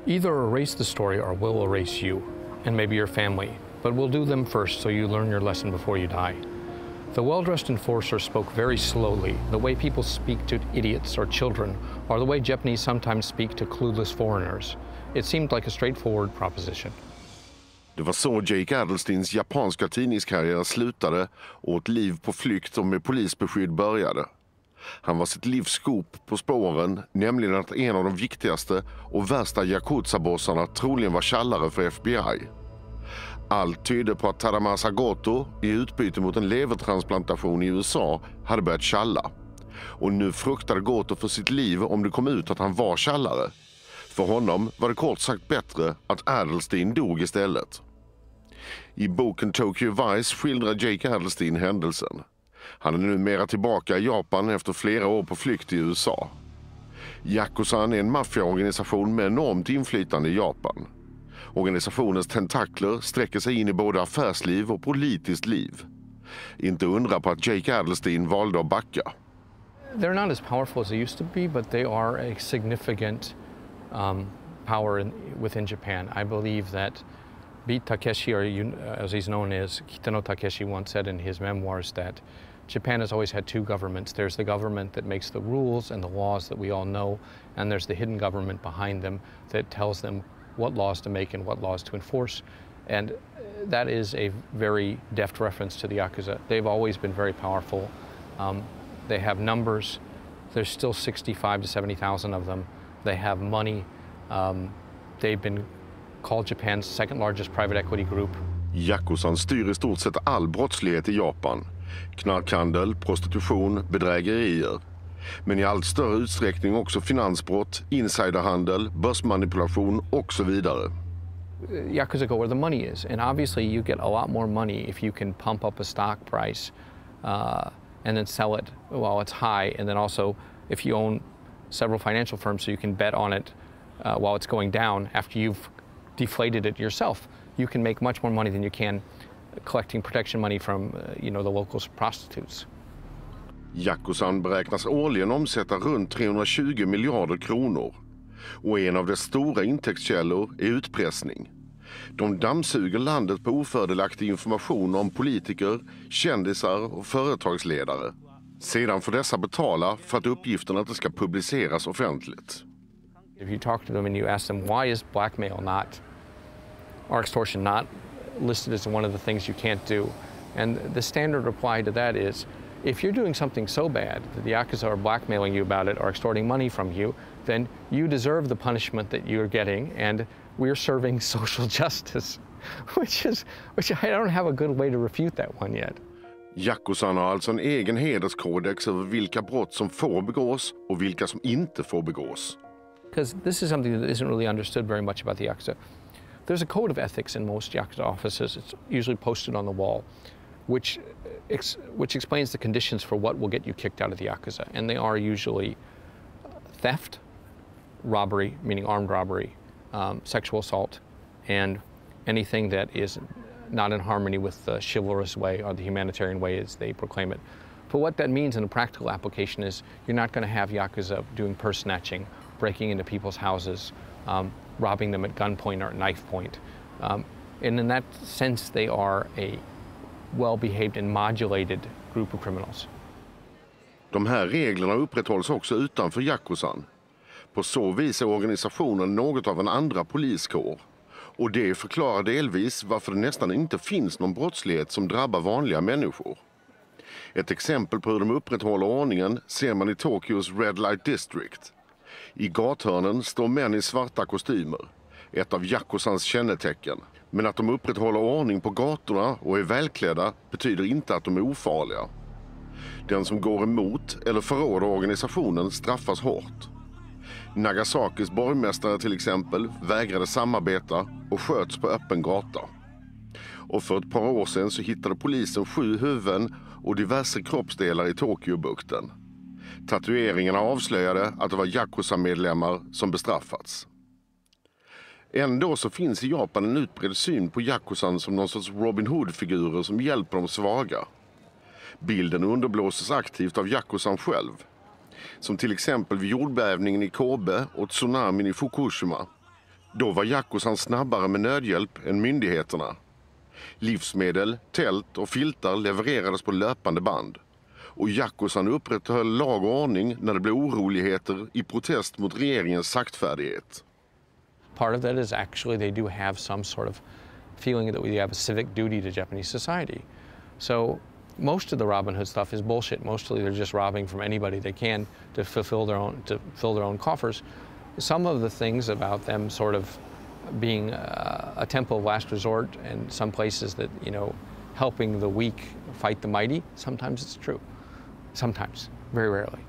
Either erase the story or we'll erase you, and maybe your family. But we'll do them first so you learn your lesson before you die. The well-dressed enforcer spoke very slowly, the way people speak to idiots or children, or the way Japanese sometimes speak to clueless foreigners. It seemed like a straightforward proposition. Det var så Jake Adelsteins japanska tidningskarriär slutade och ett liv på flykt och med polisbeskydd började. Han var sitt livs skop på spåren, nämligen att en av de viktigaste och värsta Yakuza-bossarna troligen var tjallare för FBI. Allt tydde på att Tadamasa Goto i utbyte mot en levertransplantation i USA hade börjat tjalla. Och nu fruktade Goto för sitt liv om det kom ut att han var tjallare. För honom var det kort sagt bättre att Adelstein dog istället. I boken Tokyo Vice skildrar Jake Adelstein händelsen. Han är numera tillbaka i Japan efter flera år på flykt i USA. Yakuzan är en maffiaorganisation med enormt inflytande i Japan. Organisationens tentakler sträcker sig in i både affärsliv och politiskt liv. Inte undra på att Jake Adelstein valde att backa. They're not as powerful as they used to be, but they are a significant power within Japan. I believe that Beat Takeshi, or as he's known as Kitano Takeshi, once said in his memoirs that Japan has always had two governments. There's the government that makes the rules and the laws that we all know, and there's the hidden government behind them that tells them what laws to make and what laws to enforce. And that is a very deft reference to the Yakuza. They've always been very powerful. They have numbers. There's still 65 to 70,000 of them. They have money. They've been called Japan's second largest private equity group. Yakuzan styr i stort sett all brottslighet i Japan. Knarkhandel, prostitution, bedrägerier. Men i allt större utsträckning också finansbrott, insiderhandel, börsmanipulation och så vidare. Yakuza go where the money is, and obviously you get a lot more money if you can pump up a stock price and then sell it while it's high, and then also if you own several financial firms so you can bet on it while it's going down after you've deflated it yourself. You can make much more money than you can collecting protection money from the local prostitutes. Yakuzan beräknas årligen omsätta runt 320 miljarder kronor. Och en av dess stora intäktskällor är utpressning. De dammsuger landet på ofördelaktig information om politiker, kändisar och företagsledare. Sedan får dessa betala för att uppgifterna inte ska publiceras offentligt. If you talk to them and you ask them why is blackmail not or extortion not listed as one of the things you can't do, and the standard reply to that is, if you're doing something so bad that the Yakuza are blackmailing you about it or extorting money from you, then you deserve the punishment that you're getting, and we're serving social justice, which I don't have a good way to refute that one yet. Yakuzan har alltså en egen hederskodex över vilka brott som får begås och vilka som inte får begås. Because this is something that isn't really understood very much about the Yakuza. There's a code of ethics in most Yakuza offices. It's usually posted on the wall, which explains the conditions for what will get you kicked out of the Yakuza. And they are usually theft, robbery, meaning armed robbery, sexual assault, and anything that is not in harmony with the chivalrous way or the humanitarian way as they proclaim it. But what that means in a practical application is you're not going to have Yakuza doing purse snatching, breaking into people's houses, robbing them at gunpoint or knife point. And in that sense, they are a well-behaved and modulated group of criminals. De här reglerna upprätthålls också utanför Yakuzan. På så vis är organisationen något av en andra poliskår. Och det förklarar delvis varför det nästan inte finns någon brottslighet som drabbar vanliga människor. Ett exempel på hur de upprätthåller ordningen ser man i Tokyos Red Light District. I gathörnen står män i svarta kostymer, ett av Yakuzans kännetecken. Men att de upprätthåller ordning på gatorna och är välklädda betyder inte att de är ofarliga. Den som går emot eller förråder organisationen straffas hårt. Nagasakis borgmästare till exempel vägrade samarbeta och sköts på öppen gata. Och för ett par år sedan så hittade polisen 7 huvuden och diverse kroppsdelar i Tokyobukten. Tatueringarna avslöjade att det var Yakuza-medlemmar som bestraffats. Ändå så finns i Japan en utbredd syn på Yakuzan som någon sorts Robin Hood-figurer som hjälper de svaga. Bilden underblåses aktivt av Yakuzan själv. Som till exempel vid jordbävningen i Kobe och tsunamin i Fukushima. Då var Yakuzan snabbare med nödhjälp än myndigheterna. Livsmedel, tält och filtar levererades på löpande band. Och Yakuzan upprätthöll lag och ordning när det blev oroligheter i protest mot regeringens saktfärdighet. Part of that is actually they do have some sort of feeling that we have a civic duty to Japanese society. So most of the Robin Hood stuff is bullshit. Mostly they're just robbing from anybody they can to fill their own coffers. Some of the things about them sort of being a temple of last resort and some places that, you know, helping the weak fight the mighty, sometimes it's true. Sometimes, very rarely.